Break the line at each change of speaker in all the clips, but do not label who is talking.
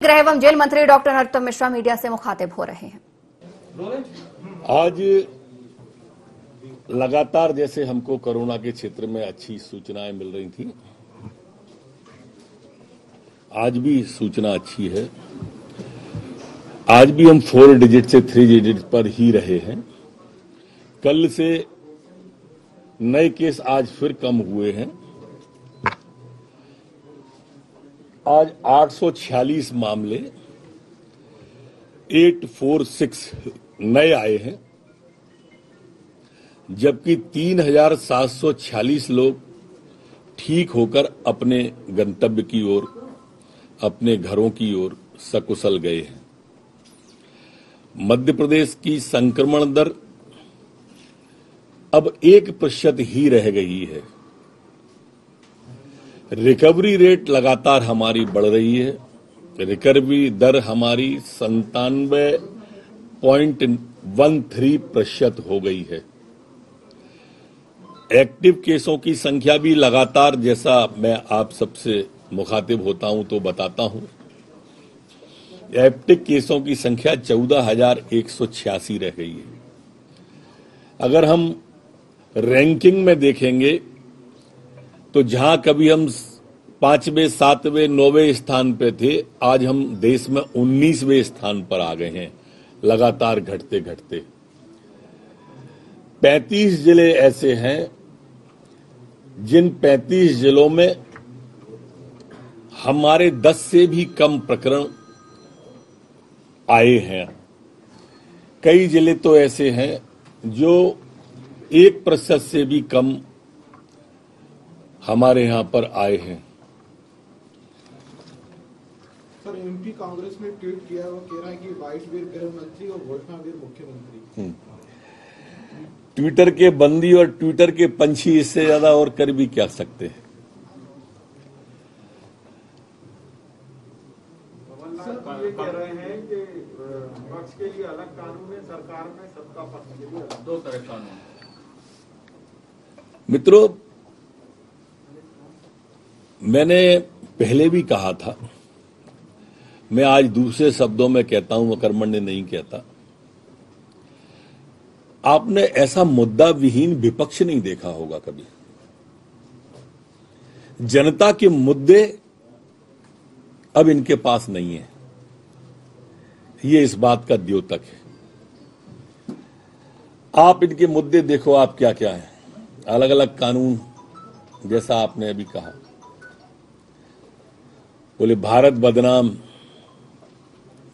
गृह एवं जेल मंत्री डॉक्टर नरोत्तम मिश्रा मीडिया से मुखातिब हो रहे हैं।
आज लगातार जैसे हमको कोरोना के क्षेत्र में अच्छी सूचनाएं मिल रही थी, आज भी सूचना अच्छी है। आज भी हम 4 डिजिट से 3 डिजिट पर ही रहे हैं। कल से नए केस आज फिर कम हुए हैं। आज 846 मामले 846 नए आए हैं, जबकि 3746 लोग ठीक होकर अपने गंतव्य की ओर, अपने घरों की ओर सकुशल गए हैं। मध्य प्रदेश की संक्रमण दर अब 1% ही रह गई है। रिकवरी रेट लगातार हमारी बढ़ रही है। रिकवरी दर हमारी 97.13% हो गई है। एक्टिव केसों की संख्या भी लगातार, जैसा मैं आप सबसे मुखातिब होता हूं तो बताता हूं, एक्टिव केसों की संख्या 14,186 रह गई है। अगर हम रैंकिंग में देखेंगे तो जहां कभी हम 5वें, 7वें, 9वें स्थान पे थे, आज हम देश में 19वें स्थान पर आ गए हैं, लगातार घटते घटते। 35 जिले ऐसे हैं जिन 35 जिलों में हमारे 10 से भी कम प्रकरण आए हैं। कई जिले तो ऐसे हैं जो 1% से भी कम हमारे यहां पर आए हैं।
सर, एमपी कांग्रेस ने ट्वीट किया, वो कह रहा है कि वाइस वीर गृह मंत्री और घोषणा वीर मुख्यमंत्री।
ट्विटर के बंदी और ट्विटर के पंछी इससे ज्यादा और कर भी क्या सकते हैं।
सर, ये कह रहे हैं कि पक्ष के लिए अलग कानून है, सरकार में सबका पक्ष के लिए दो तरह कानून।
मित्रों, मैंने पहले भी कहा था, मैं आज दूसरे शब्दों में कहता हूं, अकर्मण्य नहीं कहता। आपने ऐसा मुद्दा विहीन विपक्ष नहीं देखा होगा कभी। जनता के मुद्दे अब इनके पास नहीं है, ये इस बात का द्योतक है। आप इनके मुद्दे देखो, आप क्या क्या है। अलग अलग कानून, जैसा आपने अभी कहा, बोले भारत बदनाम,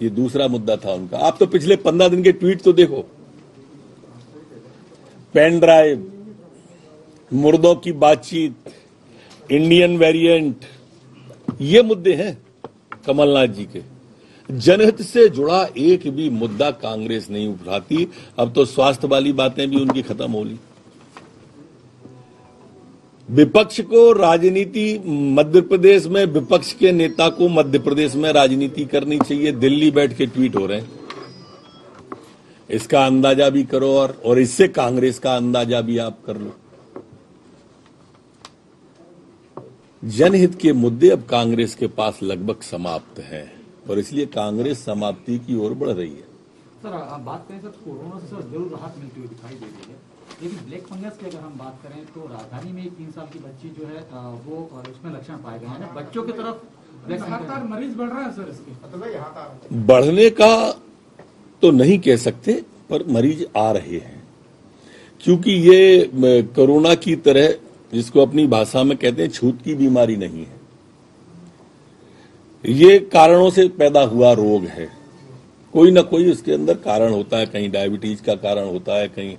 ये दूसरा मुद्दा था उनका। आप तो पिछले 15 दिन के ट्वीट तो देखो। पेन ड्राइव, मुर्दों की बातचीत, इंडियन वेरिएंट, ये मुद्दे हैं कमलनाथ जी के। जनहित से जुड़ा एक भी मुद्दा कांग्रेस नहीं उठाती। अब तो स्वास्थ्य वाली बातें भी उनकी खत्म हो ली। विपक्ष को राजनीति, मध्य प्रदेश में विपक्ष के नेता को मध्य प्रदेश में राजनीति करनी चाहिए। दिल्ली बैठ के ट्वीट हो रहे हैं, इसका अंदाजा भी करो और इससे कांग्रेस का अंदाजा भी आप कर लो। जनहित के मुद्दे अब कांग्रेस के पास लगभग समाप्त हैं और इसलिए कांग्रेस समाप्ति की ओर बढ़ रही है।
सर, आप बात करें सर, कोरोना से जरूर राहत मिलती हुई दिखाई दे रही है, लेकिन ब्लैक फंगस की अगर हम बात करें तो राजधानी में 3 साल की बच्ची जो है वो उसमें लक्षण पाए गए हैं। बच्चों की तरफ लगातार मरीज बढ़ रहा है सर। इसके
बढ़ने का तो नहीं कह सकते, पर मरीज आ रहे हैं, क्योंकि ये कोरोना की तरह, जिसको अपनी भाषा में कहते हैं, छूत की बीमारी नहीं है। ये कारणों से पैदा हुआ रोग है। कोई ना कोई उसके अंदर कारण होता है। कहीं डायबिटीज का कारण होता है, कहीं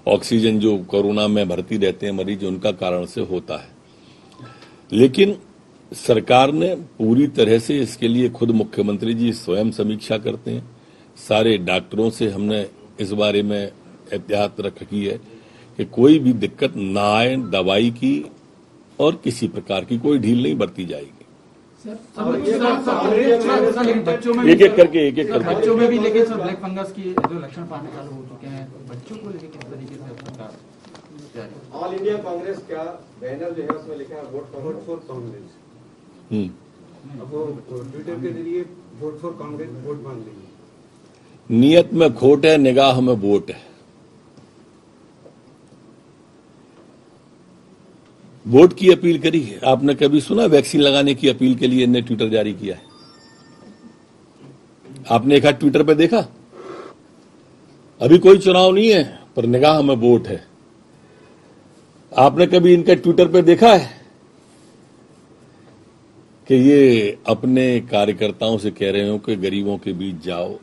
ऑक्सीजन जो कोरोना में भर्ती रहते हैं मरीज, उनका कारण से होता है। लेकिन सरकार ने पूरी तरह से इसके लिए, खुद मुख्यमंत्री जी स्वयं समीक्षा करते हैं। सारे डॉक्टरों से हमने इस बारे में एहतियात रखी है कि कोई भी दिक्कत ना आए, दवाई की और किसी प्रकार की कोई ढील नहीं बरती जाएगी। एक एक करके
बच्चों में भी, लेकिन सर ब्लैक फंगस की जो लक्षण पाने चालू हो चुके हैं, बच्चों को लेकर किस तरीके से
ऑल इंडिया कांग्रेस का बैनर जो है उसमें लिखा है वोट फॉर कांग्रेस।
वो ट्विटर के जरिए
वोट फॉर कांग्रेस वोट मांग रही है।
नियत में खोट है, निगाह में वोट है। वोट की अपील करी है। आपने कभी सुना वैक्सीन लगाने की अपील के लिए इन्हें ट्विटर जारी किया है? आपने एक हाथ ट्विटर पे देखा? अभी कोई चुनाव नहीं है, पर निगाह में वोट है। आपने कभी इनका ट्विटर पे देखा है कि ये अपने कार्यकर्ताओं से कह रहे हो कि गरीबों के बीच जाओ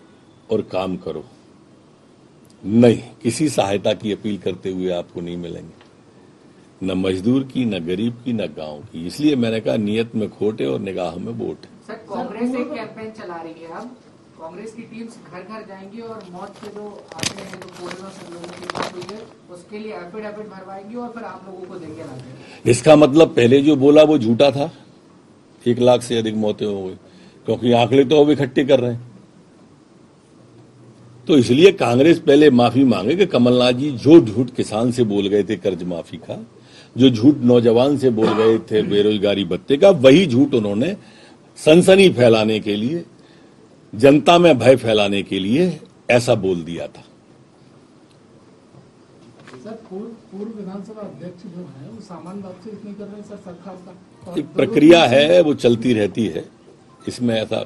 और काम करो? नहीं, किसी सहायता की अपील करते हुए आपको नहीं मिलेंगे, न मजदूर की, न गरीब की, न गांव की। इसलिए मैंने कहा नियत में खोट है और निगाह में वोट है।
सर, कांग्रेस एक कैंपेन चला रही है। अब कांग्रेस की टीम घर घर जाएंगी और मौत के जो आंकड़े हैं, जो कोरोना से लोगों की मौत हुई है, उसके लिए एफिडेविट भरवाएंगी और फिर आप लोगों को देंगे लाके।
इसका मतलब पहले जो बोला वो झूठा था। 1 लाख से अधिक मौतें हो गई, क्योंकि आंकड़े तो अब इकट्ठे कर रहे हैं। तो इसलिए कांग्रेस पहले माफी मांगे कि कमलनाथ जी जो झूठ किसान से बोल गए थे कर्ज माफी का, जो झूठ नौजवान से बोल गए थे बेरोजगारी भत्ते का, वही झूठ उन्होंने सनसनी फैलाने के लिए, जनता में भय फैलाने के लिए ऐसा बोल दिया था।
सर, पूर्व विधानसभा अध्यक्ष जो है वो सामान्य बात से नहीं कर रहे हैं सर, सरकार का
एक प्रक्रिया है, वो चलती रहती है, इसमें ऐसा